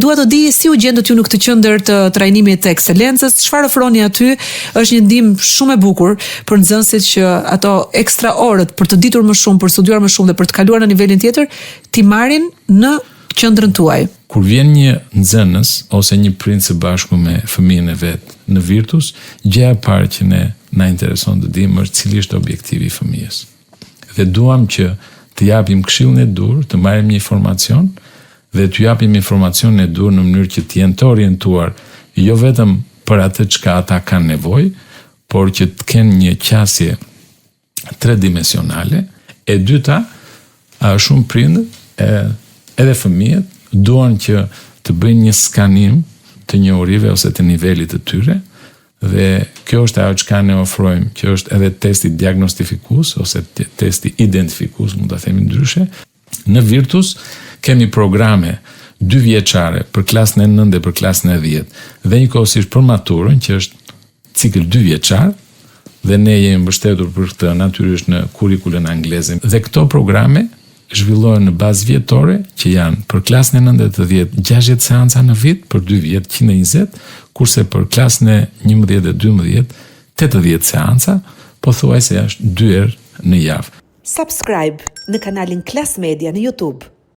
dua të di si u gjendët ju në këtë qendër të trajnimit të ekselencës, çfarë ofroni aty? Është një ndihmë shumë e bukur për nxënësit që ato ekstra orët për të ditur më shumë, për studiuar më shumë dhe për të kaluar në nivelin tjetër, ti marrin në qendrën tuaj. Kur vjen një nxënës ose një prind së bashku me fëmijën e vet në Virtus, gjëja e parë që na intereson të dimë është cili është objektivi i fëmijës. Dhe duam që të japim këshillin e dur, të marrim një informacion dhe të japim informacionin e dur në mënyrë që të jenë të orientuar jo vetëm për atë çka ata kanë nevojë, por që të kenë një qasje tridimensionale. E dyta, shumë prindër edhe fëmijët duan që të bëjnë një skanim të njohurive ose të nivelit të tyre, dhe kjo është ajo çka ne ofrojmë, që është edhe testi diagnostifikues ose testi identifikues, mund ta themi ndryshe. Në Virtus kemi programe 2 vjeçare për klasën e 9 dhe për klasën e 10, dhe njëkohësisht për maturën, që është cikël 2 vjeçar, dhe ne jemi mbështetur për këtë natyrisht në kurrikulën angleze. Dhe këto programe zhvillohen në bazë vjetore, që janë për klasën e 9 dhe të 10 60 seanca në vit, për 2 vjet 120, kurse për klasën e 11 dhe 12 80 seanca, pothuajse është 2 herë në javë. Subscribe në kanalin Klas Media në YouTube.